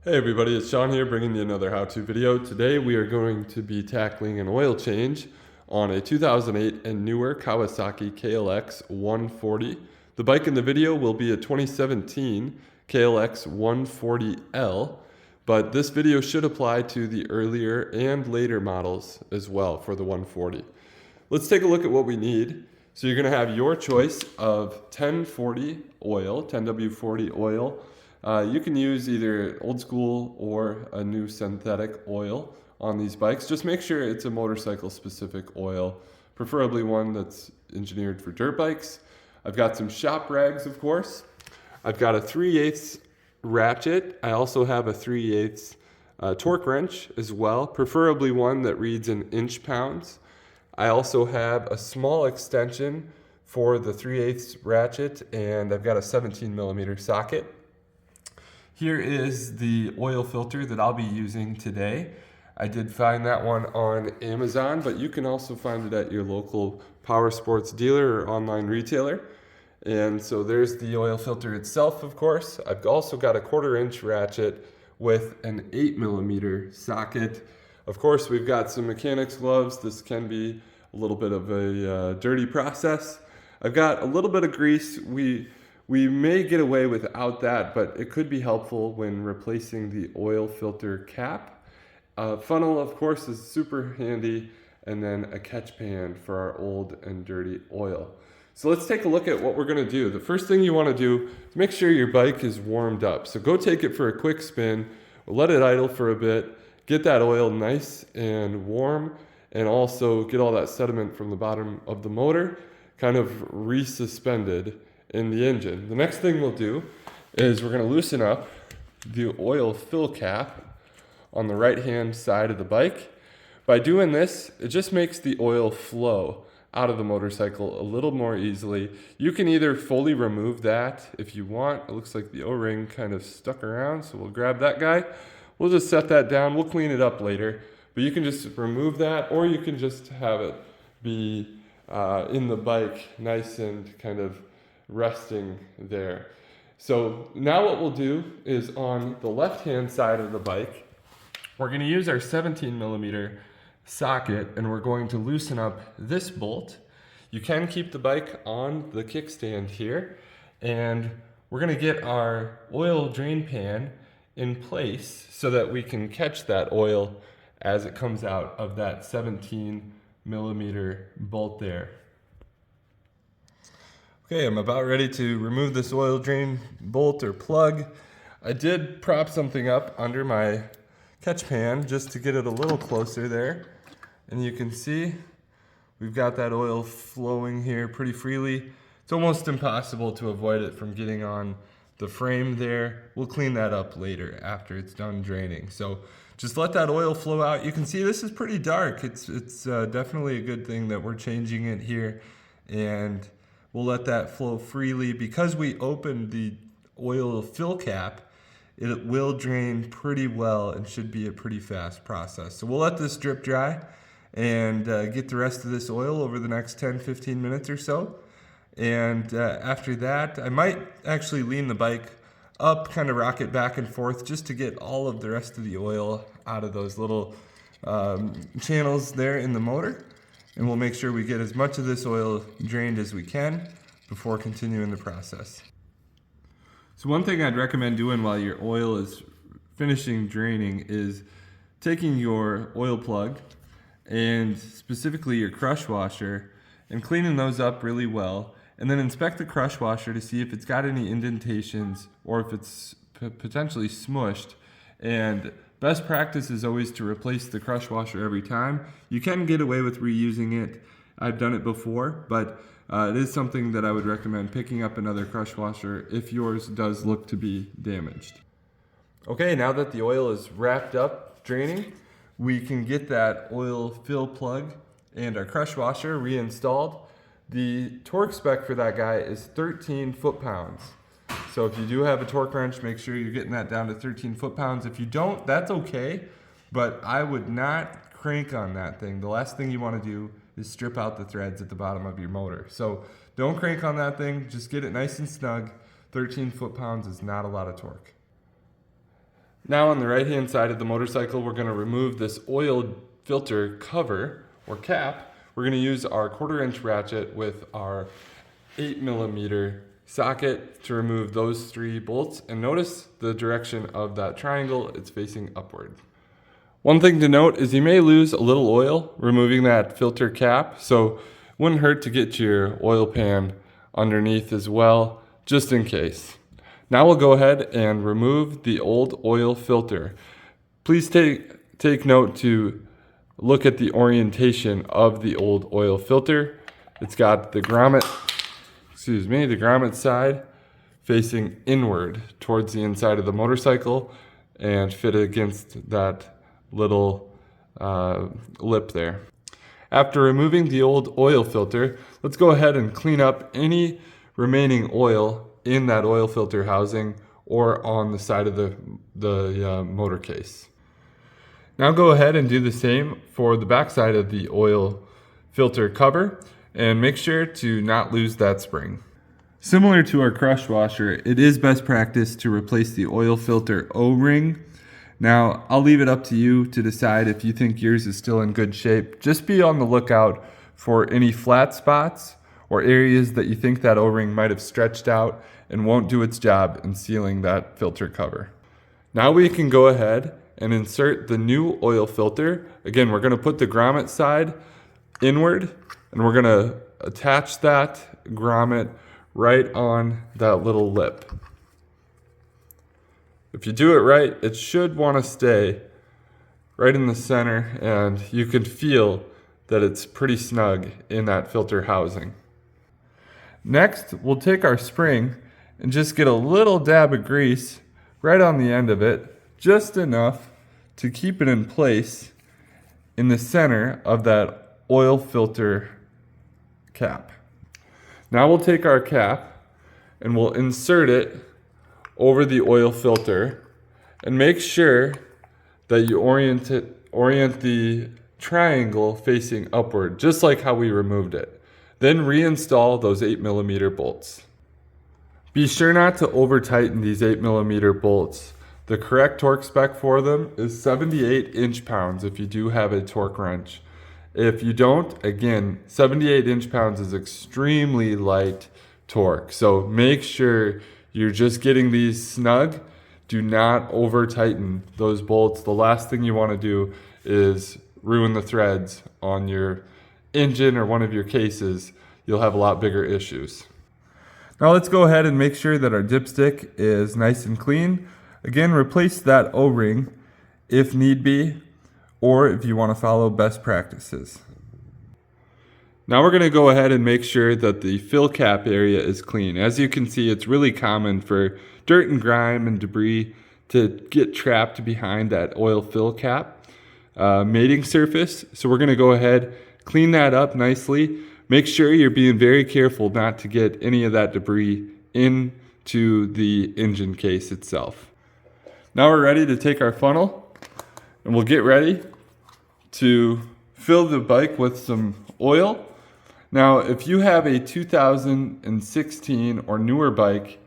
Hey everybody, it's Sean here bringing you another how-to video. Today we are going to be tackling an oil change on a 2008 and newer Kawasaki KLX 140. The bike in the video will be a 2017 KLX 140L, but this video should apply to the earlier and later models as well for the 140. Let's take a look at what we need. So you're going to have your choice of 1040 oil, 10W40 oil. You can use either old school or a new synthetic oil on these bikes. Just make sure it's a motorcycle specific oil, preferably one that's engineered for dirt bikes. I've got some shop rags, of course. I've got a 3/8 ratchet. I also have a 3/8 torque wrench as well, preferably one that reads in inch pounds. I also have a small extension for the 3/8 ratchet, and I've got a 17mm socket. Here is the oil filter that I'll be using today. I did find that one on Amazon, but you can also find it at your local power sports dealer or online retailer. And so there's the oil filter itself, of course. I've also got a 1/4-inch ratchet with an 8mm socket. Of course, we've got some mechanics gloves. This can be a little bit of a dirty process. I've got a little bit of grease. We may get away without that, but it could be helpful when replacing the oil filter cap. Funnel, of course, is super handy, and then a catch pan for our old and dirty oil. So let's take a look at what we're gonna do. The first thing you wanna do is make sure your bike is warmed up. So go take it for a quick spin, let it idle for a bit, get that oil nice and warm, and also get all that sediment from the bottom of the motor kind of resuspended in the engine. The next thing we'll do is we're going to loosen up the oil fill cap on the right hand side of the bike. By doing this, it just makes the oil flow out of the motorcycle a little more easily. You can either fully remove that if you want. It looks like the O-ring kind of stuck around, so we'll grab that guy. We'll just set that down. We'll clean it up later, but you can just remove that, or you can just have it be in the bike nice and kind of resting there. So now what we'll do is on the left hand side of the bike, we're going to use our 17mm socket, and we're going to loosen up this bolt. You can keep the bike on the kickstand here, and we're going to get our oil drain pan in place so that we can catch that oil as it comes out of that 17mm bolt there. Okay, I'm about ready to remove this oil drain bolt or plug. I did prop something up under my catch pan just to get it a little closer there. And you can see we've got that oil flowing here pretty freely. It's almost impossible to avoid it from getting on the frame there. We'll clean that up later after it's done draining. So just let that oil flow out. You can see this is pretty dark. It's definitely a good thing that we're changing it here, and we'll let that flow freely. Because we opened the oil fill cap, it will drain pretty well and should be a pretty fast process. So we'll let this drip dry and get the rest of this oil over the next 10-15 minutes or so. And after that, I might actually lean the bike up, kind of rock it back and forth just to get all of the rest of the oil out of those little channels there in the motor. And we'll make sure we get as much of this oil drained as we can before continuing the process. So one thing I'd recommend doing while your oil is finishing draining is taking your oil plug and specifically your crush washer and cleaning those up really well, and then inspect the crush washer to see if it's got any indentations or if it's potentially smushed. And best practice is always to replace the crush washer every time. You can get away with reusing it. I've done it before, but it is something that I would recommend picking up another crush washer if yours does look to be damaged. Okay, now that the oil is wrapped up draining, we can get that oil fill plug and our crush washer reinstalled. The torque spec for that guy is 13 foot-pounds. So if you do have a torque wrench, make sure you're getting that down to 13 foot-pounds. If you don't, that's okay, but I would not crank on that thing. The last thing you want to do is strip out the threads at the bottom of your motor. So don't crank on that thing, just get it nice and snug. 13 foot-pounds is not a lot of torque. Now on the right hand side of the motorcycle, we're going to remove this oil filter cover or cap. We're going to use our 1/4-inch ratchet with our 8mm socket to remove those 3 bolts, and notice the direction of that triangle, it's facing upward. One thing to note is you may lose a little oil removing that filter cap, so it wouldn't hurt to get your oil pan underneath as well, just in case. Now we'll go ahead and remove the old oil filter. Please take note to look at the orientation of the old oil filter. It's got the grommet side facing inward towards the inside of the motorcycle and fit against that little lip there. After removing the old oil filter, let's go ahead and clean up any remaining oil in that oil filter housing or on the side of the motor case. Now go ahead and do the same for the back side of the oil filter cover and make sure to not lose that spring. Similar to our crush washer, it is best practice to replace the oil filter O-ring. Now, I'll leave it up to you to decide if you think yours is still in good shape. Just be on the lookout for any flat spots or areas that you think that O-ring might have stretched out and won't do its job in sealing that filter cover. Now we can go ahead and insert the new oil filter. Again, we're going to put the grommet side inward and we're going to attach that grommet right on that little lip. If you do it right, it should want to stay right in the center, and you can feel that it's pretty snug in that filter housing. Next, we'll take our spring and just get a little dab of grease right on the end of it, just enough to keep it in place in the center of that oil filter cap. Now we'll take our cap and we'll insert it over the oil filter and make sure that you orient the triangle facing upward, just like how we removed it. Then reinstall those 8mm bolts. Be sure not to over tighten these 8mm bolts. The correct torque spec for them is 78 inch-pounds if you do have a torque wrench. If you don't, again, 78 inch-pounds is extremely light torque. So make sure you're just getting these snug. Do not over tighten those bolts. The last thing you want to do is ruin the threads on your engine or one of your cases. You'll have a lot bigger issues. Now let's go ahead and make sure that our dipstick is nice and clean. Again, replace that O-ring if need be, or if you want to follow best practices. Now we're going to go ahead and make sure that the fill cap area is clean. As you can see, it's really common for dirt and grime and debris to get trapped behind that oil fill cap mating surface. So we're going to go ahead, clean that up nicely. Make sure you're being very careful not to get any of that debris into the engine case itself. Now we're ready to take our funnel and we'll get ready to fill the bike with some oil. Now, if you have a 2016 or newer bike,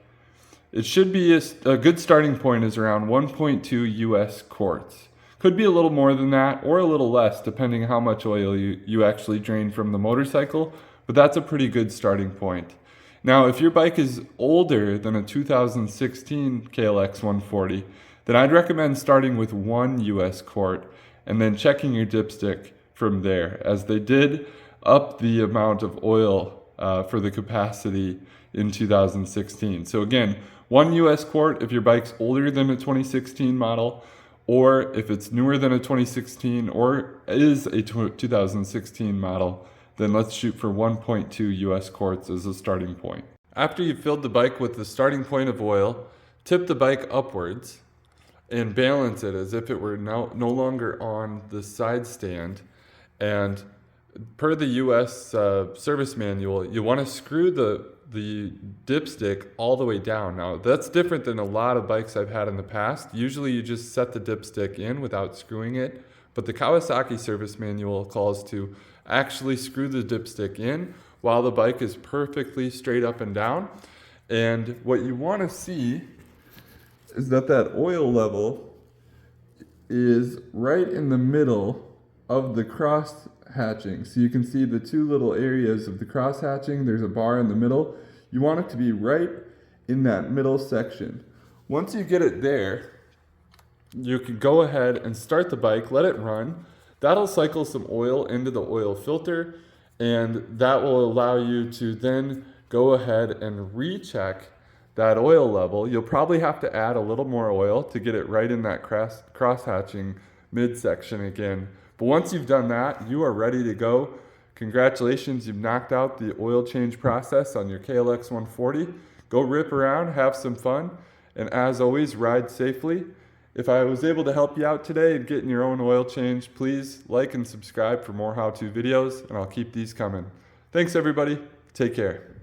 it should be a good starting point is around 1.2 US quarts. Could be a little more than that or a little less depending how much oil you actually drain from the motorcycle, but that's a pretty good starting point. Now, if your bike is older than a 2016 KLX 140, then I'd recommend starting with 1 US quart and then checking your dipstick from there, as they did up the amount of oil for the capacity in 2016. So again, 1 US quart if your bike's older than a 2016 model, or if it's newer than a 2016 or is a 2016 model, then let's shoot for 1.2 US quarts as a starting point. After you've filled the bike with the starting point of oil, tip the bike upwards and balance it as if it were no longer on the side stand. And per the US service manual, you want to screw the dipstick all the way down. Now, that's different than a lot of bikes I've had in the past. Usually you just set the dipstick in without screwing it, but the Kawasaki service manual calls to actually screw the dipstick in while the bike is perfectly straight up and down. And what you want to see is that oil level is right in the middle of the cross hatching. So you can see the two little areas of the cross hatching. There's a bar in the middle. You want it to be right in that middle section. Once you get it there, you can go ahead and start the bike, let it run. That'll cycle some oil into the oil filter, and that will allow you to then go ahead and recheck that oil level. You'll probably have to add a little more oil to get it right in that cross-hatching midsection again. But once you've done that, you are ready to go. Congratulations, you've knocked out the oil change process on your KLX 140. Go rip around, have some fun, and as always, ride safely. If I was able to help you out today in getting your own oil change, please like and subscribe for more how-to videos, and I'll keep these coming. Thanks everybody, take care.